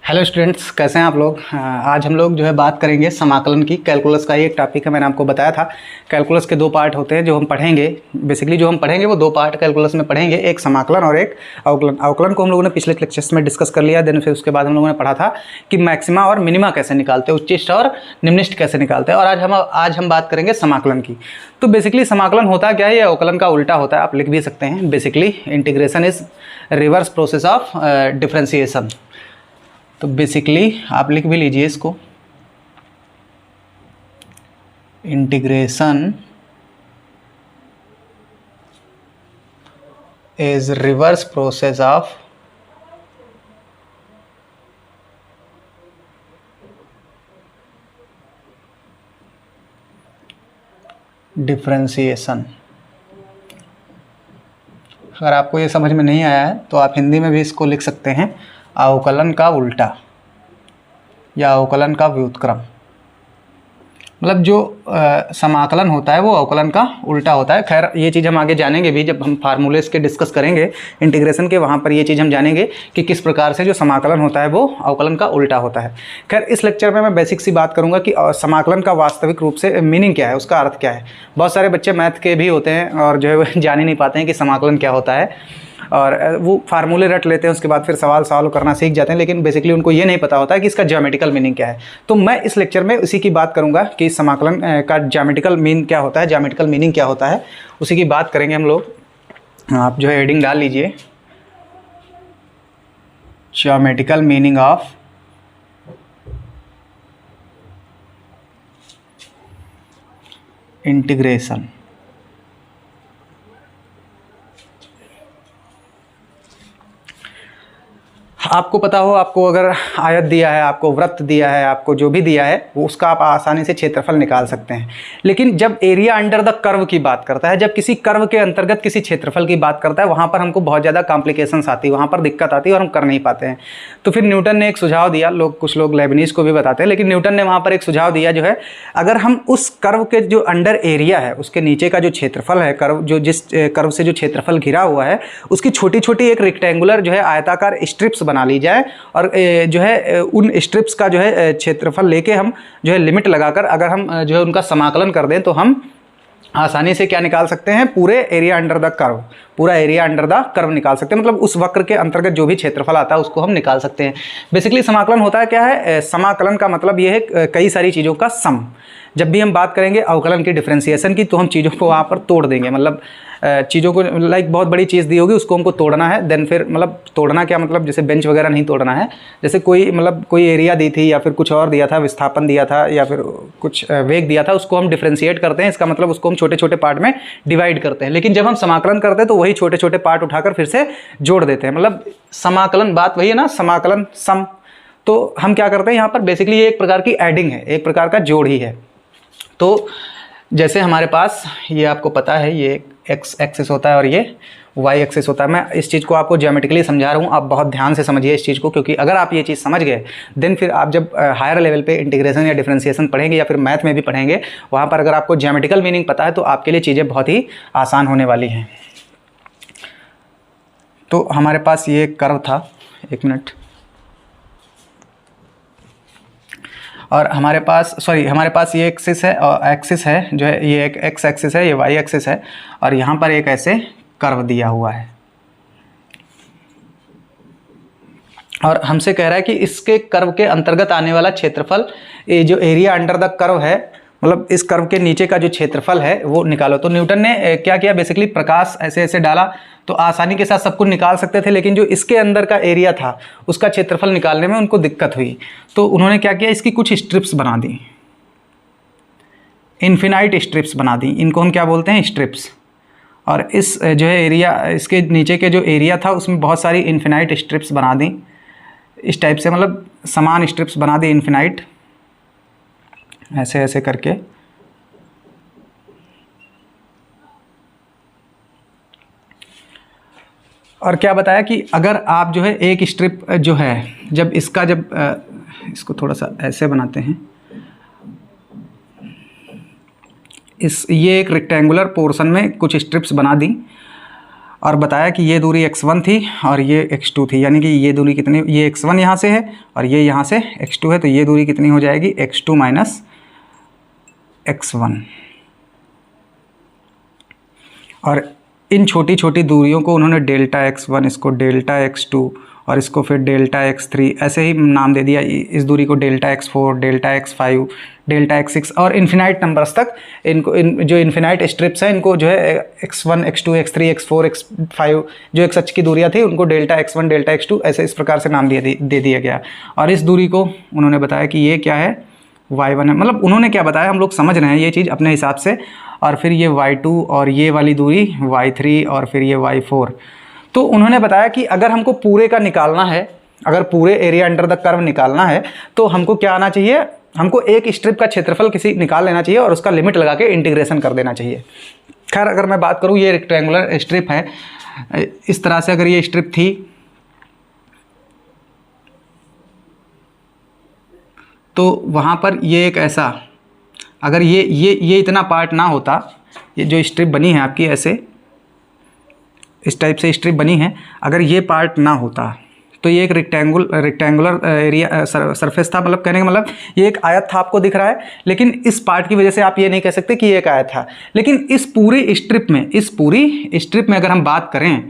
Hello students, कैसे हैं आप लोग। आज हम लोग जो है बात करेंगे समाकलन की। कैलकुलस का ही एक टॉपिक है, मैंने आपको बताया था। कैलकुलस के दो पार्ट होते हैं जो हम पढ़ेंगे। बेसिकली जो हम पढ़ेंगे वो दो पार्ट कैलकुलस में पढ़ेंगे, एक समाकलन और एक अवकलन। अवकलन को हम लोगों ने पिछले लेक्चर्स में डिस्कस कर लिया। देन फिर उसके बाद हम लोगों ने पढ़ा था कि मैक्सिमा और मिनिमा कैसे निकालते हैं, उच्चिष्ट और निम्निष्ट कैसे निकालते हैं। और आज हम बात करेंगे समाकलन की। तो बेसिकली समाकलन होता क्या है, ये अवकलन का उल्टा होता है, आप लिख भी सकते हैं। Basically integration is reverse process of differentiation. तो बेसिकली आप लिख भी लीजिए इसको, integration is reverse process of differentiation. अगर आपको ये समझ में नहीं आया है तो आप हिंदी में भी इसको लिख सकते हैं, अवकलन का उल्टा या अवकलन का व्युत्क्रम। मतलब जो समाकलन होता है वो अवकलन का उल्टा होता है। खैर ये चीज़ हम आगे जानेंगे भी, जब हम फार्मूलेस के डिस्कस करेंगे इंटीग्रेशन के, वहाँ पर ये चीज़ हम जानेंगे कि किस प्रकार से जो समाकलन होता है वो अवकलन का उल्टा होता है। खैर इस लेक्चर में मैं बेसिक सी बात करूँगा कि समाकलन का वास्तविक रूप से मीनिंग क्या है, उसका अर्थ क्या है। बहुत सारे बच्चे मैथ के भी होते हैं और जो है वो जान ही नहीं पाते हैं कि समाकलन क्या होता है, और वो फार्मूले रट लेते हैं, उसके बाद फिर सवाल सॉल्व करना सीख जाते हैं, लेकिन बेसिकली उनको ये नहीं पता होता है कि इसका ज्योमेट्रिकल मीनिंग क्या है। तो मैं इस लेक्चर में उसी की बात करूंगा कि समाकलन का ज्योमेट्रिकल मीन क्या होता है, ज्योमेट्रिकल मीनिंग क्या होता है, उसी की बात करेंगे हम लोग। आप जो है हेडिंग डाल लीजिए, ज्योमेट्रिकल मीनिंग ऑफ इंटीग्रेशन। आपको पता हो, आपको अगर आयत दिया है, आपको वृत्त दिया है, आपको जो भी दिया है वो उसका आप आसानी से क्षेत्रफल निकाल सकते हैं। लेकिन जब एरिया अंडर द कर्व की बात करता है, जब किसी कर्व के अंतर्गत किसी क्षेत्रफल की बात करता है, वहाँ पर हमको बहुत ज़्यादा कॉम्प्लिकेशंस आती है, वहाँ पर दिक्कत आती है और हम कर नहीं पाते हैं। तो फिर न्यूटन ने एक सुझाव दिया, कुछ लोग लेबनीज को भी बताते हैं, लेकिन न्यूटन ने वहाँ पर एक सुझाव दिया जो है, अगर हम उस कर्व के जो अंडर एरिया है, उसके नीचे का जो क्षेत्रफल है, कर्व जो जिस कर्व से जो क्षेत्रफल घिरा हुआ है, उसकी छोटी छोटी एक रेक्टेंगुलर जो है आयताकार स्ट्रिप्स बना ली जाए, और जो है उन स्ट्रिप्स का जो है क्षेत्रफल लेके हम जो है लिमिट लगाकर अगर हम जो है उनका समाकलन कर दें तो हम आसानी से क्या निकाल सकते हैं, पूरे एरिया अंडर द कर्व, पूरा एरिया अंडर द कर्व निकाल सकते हैं। मतलब उस वक्र के अंतर्गत जो भी क्षेत्रफल आता है उसको हम निकाल सकते हैं। बेसिकली समाकलन होता है क्या है, समाकलन का मतलब ये है कई सारी चीज़ों का सम। जब भी हम बात करेंगे अवकलन की, डिफरेंशिएशन की, तो हम चीज़ों को वहाँ पर तोड़ देंगे। मतलब चीज़ों को लाइक बहुत बड़ी चीज़ दी होगी, उसको हमको तोड़ना है। देन फिर मतलब तोड़ना क्या मतलब, जैसे बेंच वगैरह नहीं तोड़ना है, जैसे कोई एरिया दी थी या फिर कुछ और दिया था, विस्थापन दिया था या फिर कुछ वेग दिया था, उसको हम डिफरेंशिएट करते हैं। इसका मतलब उसको हम छोटे छोटे पार्ट में डिवाइड करते हैं। लेकिन जब हम समाकलन करते हैं तो वही छोटे छोटे पार्ट उठाकर फिर से जोड़ देते हैं। मतलब समाकलन बात वही है ना, समाकलन सम। तो हम क्या करते हैं यहाँ पर, बेसिकली ये एक प्रकार की एडिंग है, एक प्रकार का जोड़ ही है। तो जैसे हमारे पास ये आपको पता है, ये एक्स एक्सिस होता है और ये वाई एक्सिस होता है। मैं इस चीज़ को आपको ज्योमेट्रिकली समझा रहा हूँ, आप बहुत ध्यान से समझिए इस चीज़ को, क्योंकि अगर आप ये चीज़ समझ गए देन फिर आप जब हायर लेवल पे इंटीग्रेशन या डिफरेंशिएशन पढ़ेंगे या फिर मैथ में भी पढ़ेंगे, वहाँ पर अगर आपको ज्योमेट्रिकल मीनिंग पता है तो आपके लिए चीज़ें बहुत ही आसान होने वाली हैं। तो हमारे पास ये कर्व था, एक मिनट, और हमारे पास ये एक्सिस है, और एक्सिस है जो है ये एक एक्स एक्सिस है, ये वाई एक्सिस है, और यहाँ पर एक ऐसे कर्व दिया हुआ है। और हमसे कह रहा है कि इसके कर्व के अंतर्गत आने वाला क्षेत्रफल, ये जो एरिया अंडर द कर्व है, मतलब इस कर्व के नीचे का जो क्षेत्रफल है वो निकालो। तो न्यूटन ने क्या किया, बेसिकली प्रकाश ऐसे ऐसे डाला तो आसानी के साथ सब कुछ निकाल सकते थे, लेकिन जो इसके अंदर का एरिया था उसका क्षेत्रफल निकालने में उनको दिक्कत हुई। तो उन्होंने क्या किया, इसकी कुछ स्ट्रिप्स बना दी, इन्फिनाइट स्ट्रिप्स बना दी। इनको हम क्या बोलते हैं, स्ट्रिप्स। और इस जो है एरिया, इसके नीचे के जो एरिया था उसमें बहुत सारी इन्फिनाइट स्ट्रिप्स बना दी, इस टाइप से, मतलब समान स्ट्रिप्स बना दी इन्फिनाइट, ऐसे ऐसे करके। और क्या बताया कि अगर आप जो है एक स्ट्रिप जो है, जब इसको थोड़ा सा ऐसे बनाते हैं, ये एक रेक्टेंगुलर पोर्शन में कुछ स्ट्रिप्स बना दी, और बताया कि ये दूरी x1 थी और ये x2 थी, यानी कि ये दूरी कितनी, ये x1 यहाँ से है और ये यहाँ से x2 है, तो ये दूरी कितनी हो जाएगी, x2 माइनस x1। और इन छोटी छोटी दूरियों को उन्होंने डेल्टा x1, इसको डेल्टा x2 और इसको फिर डेल्टा x3 ऐसे ही नाम दे दिया। इस दूरी को delta x4, delta x5, delta x6 और इन्फिनाइट नंबर्स तक इनको, जो इन्फिनाइट स्ट्रिप्स हैं इनको जो है x1, x2, x3, x4, x5 जो एक्स अक्ष की दूरियाँ थी उनको डेल्टा x1, डेल्टा x2 ऐसे इस प्रकार से नाम दे दिया गया। और इस दूरी को उन्होंने बताया कि ये क्या है, y1 है। मतलब उन्होंने क्या बताया, हम लोग समझ रहे हैं ये चीज़ अपने हिसाब से। और फिर ये y2 और ये वाली दूरी y3 और फिर ये y4। तो उन्होंने बताया कि अगर हमको पूरे का निकालना है, अगर पूरे एरिया अंडर द कर्व निकालना है तो हमको क्या आना चाहिए, हमको एक स्ट्रिप का क्षेत्रफल किसी निकाल लेना चाहिए और उसका लिमिट लगा के इंटीग्रेशन कर देना चाहिए। खैर अगर मैं बात करूँ, ये रेक्टेंगुलर स्ट्रिप है, इस तरह से अगर ये स्ट्रिप थी तो वहाँ पर ये एक ऐसा, अगर ये इतना पार्ट ना होता, ये जो स्ट्रिप बनी है आपकी ऐसे इस टाइप से स्ट्रिप बनी है, अगर ये पार्ट ना होता तो ये एक रेक्टेंगुलर एरिया सरफेस था। मतलब कहने का मतलब ये एक आयत था, आपको दिख रहा है, लेकिन इस पार्ट की वजह से आप ये नहीं कह सकते कि ये एक आयत था। लेकिन इस पूरी स्ट्रिप में अगर हम बात करें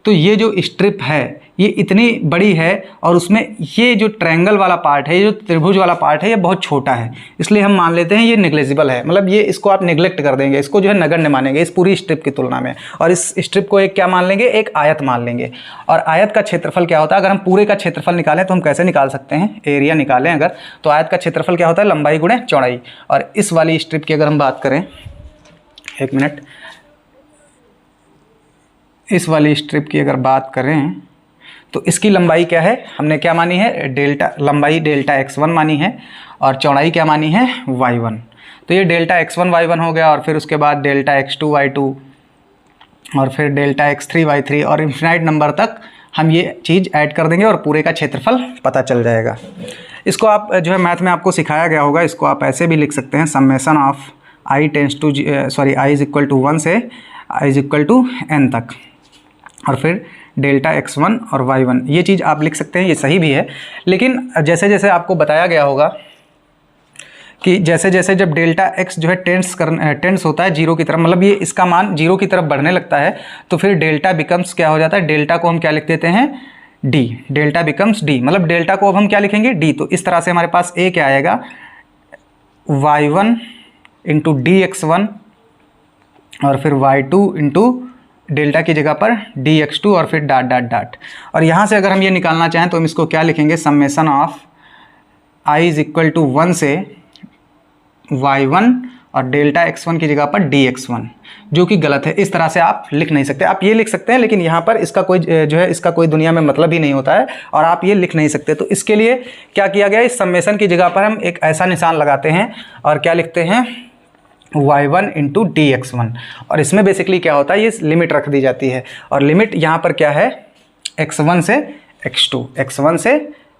तो ये जो स्ट्रिप है ये इतनी बड़ी है और उसमें ये जो ट्रायंगल वाला पार्ट है, ये जो त्रिभुज वाला पार्ट है, ये बहुत छोटा है। इसलिए हम मान लेते हैं ये नेग्लिजिबल है, मतलब ये इसको आप नेग्लेक्ट कर देंगे, इसको जो है नगण्य मानेंगे इस पूरी स्ट्रिप की तुलना में। और इस स्ट्रिप को एक क्या मान लेंगे, एक आयत मान लेंगे। और आयत का क्षेत्रफल क्या होता है, अगर हम पूरे का क्षेत्रफल निकालें तो हम कैसे निकाल सकते हैं, एरिया निकालें अगर, तो आयत का क्षेत्रफल क्या होता है, लंबाई गुणे चौड़ाई। और इस वाली स्ट्रिप की अगर हम बात करें, एक मिनट, इस वाली स्ट्रिप की अगर बात करें तो इसकी लंबाई क्या है, हमने क्या मानी है, डेल्टा, लंबाई डेल्टा x1 मानी है और चौड़ाई क्या मानी है, y1। तो ये डेल्टा x1 y1 हो गया और फिर उसके बाद डेल्टा x2 y2 और फिर डेल्टा x3 y3 और इन्फिनाइट नंबर तक हम ये चीज़ ऐड कर देंगे और पूरे का क्षेत्रफल पता चल जाएगा। इसको आप जो है मैथ में आपको सिखाया गया होगा, इसको आप ऐसे भी लिख सकते हैं, summation of i tends to i is equal to 1 से i is equal to n तक और फिर डेल्टा x1 और y1, ये चीज़ आप लिख सकते हैं, ये सही भी है। लेकिन जैसे जैसे आपको बताया गया होगा कि जैसे जैसे जब डेल्टा x जो है टेंस होता है जीरो की तरफ, मतलब ये इसका मान जीरो की तरफ बढ़ने लगता है, तो फिर डेल्टा बिकम्स क्या हो जाता है, डेल्टा को हम क्या लिख देते हैं, d, डेल्टा बिकम्स d, मतलब डेल्टा को अब हम क्या लिखेंगे, d। तो इस तरह से हमारे पास a क्या आएगा, y1 इंटू dx1 और फिर y2 इंटू डेल्टा की जगह पर dx2 और फिर डॉट डॉट डॉट। और यहाँ से अगर हम ये निकालना चाहें तो हम इसको क्या लिखेंगे, summation of i is equal to 1 से y1 और डेल्टा x1 की जगह पर dx1, जो कि गलत है। इस तरह से आप लिख नहीं सकते, आप ये लिख सकते हैं लेकिन यहाँ पर इसका कोई जो है इसका कोई दुनिया में मतलब ही नहीं होता है और आप ये लिख नहीं सकते। तो इसके लिए क्या किया गया, इस समेसन की जगह पर हम एक ऐसा निशान लगाते हैं और क्या लिखते हैं, y1 इंटू dx1। और इसमें बेसिकली क्या होता है, ये लिमिट रख दी जाती है और लिमिट यहाँ पर क्या है, x1 से x2, x1 से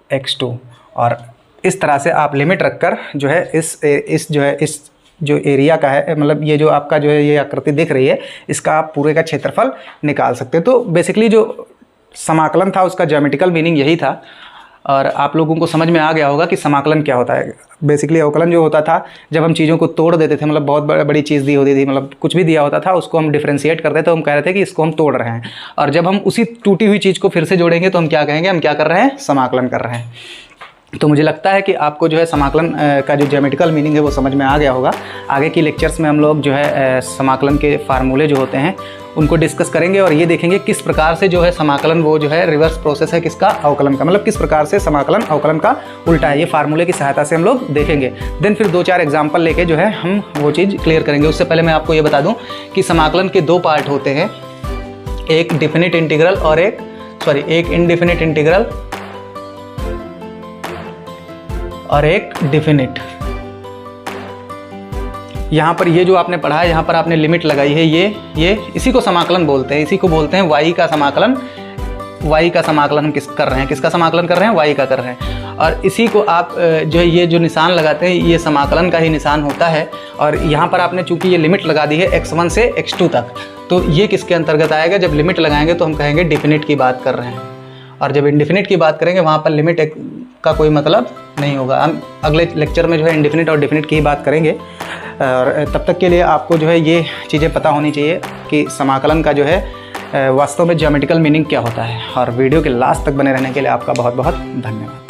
x2। और इस तरह से आप लिमिट रखकर जो है इस जो एरिया का है, मतलब ये जो आपका जो है ये आकृति दिख रही है, इसका आप पूरे का क्षेत्रफल निकाल सकते हैं। तो बेसिकली जो समाकलन था उसका ज्योमेट्रिकल मीनिंग यही था और आप लोगों को समझ में आ गया होगा कि समाकलन क्या होता है। बेसिकली अवकलन जो होता था, जब हम चीज़ों को तोड़ देते थे, मतलब बहुत बड़ी चीज़ दी होती थी, मतलब कुछ भी दिया होता था, उसको हम डिफ्रेंशिएट करते थे, हम कह रहे थे कि इसको हम तोड़ रहे हैं। और जब हम उसी टूटी हुई चीज़ को फिर से जोड़ेंगे तो हम क्या कहेंगे, हम क्या कर रहे हैं, समाकलन कर रहे हैं। तो मुझे लगता है कि आपको जो है समाकलन का जो ज्योमेट्रिकल मीनिंग है वो समझ में आ गया होगा। आगे की लेक्चर्स में हम लोग जो है समाकलन के फार्मूले जो होते हैं उनको डिस्कस करेंगे और ये देखेंगे किस प्रकार से जो है समाकलन वो जो है रिवर्स प्रोसेस है किसका, अवकलन का, मतलब किस प्रकार से समाकलन अवकलन का उल्टा है, ये फार्मूले की सहायता से हम लोग देखेंगे। देन फिर 2-4 एग्जाम्पल लेके जो है हम वो चीज़ क्लियर करेंगे। उससे पहले मैं आपको ये बता दूँ कि समाकलन के 2 पार्ट होते हैं, एक डिफिनिट इंटीग्रल और एक इनडिफिनिट इंटीग्रल और एक डिफिनिट। यहाँ पर ये जो आपने पढ़ा है, यहाँ पर आपने लिमिट लगाई है, ये इसी को समाकलन बोलते हैं, इसी को बोलते हैं y का समाकलन। y का समाकलन हम कर रहे हैं, किसका समाकलन कर रहे हैं, y का कर रहे हैं। और इसी को आप जो है ये जो निशान लगाते हैं ये समाकलन का ही निशान होता है। और यहाँ पर आपने चूंकि ये लिमिट लगा दी है x1 से x2 तक, तो ये किसके अंतर्गत आएगा? जब लिमिट लगाएंगे तो हम कहेंगे डिफिनिट की बात कर रहे हैं, और जब इनडिफिनिट की बात करेंगे वहाँ पर लिमिट का कोई मतलब नहीं होगा। हम अगले लेक्चर में जो है इनडिफिनिट और डिफिनिट की ही बात करेंगे, और तब तक के लिए आपको जो है ये चीज़ें पता होनी चाहिए कि समाकलन का जो है वास्तव में ज्योमेट्रिकल मीनिंग क्या होता है। और वीडियो के लास्ट तक बने रहने के लिए आपका बहुत बहुत धन्यवाद।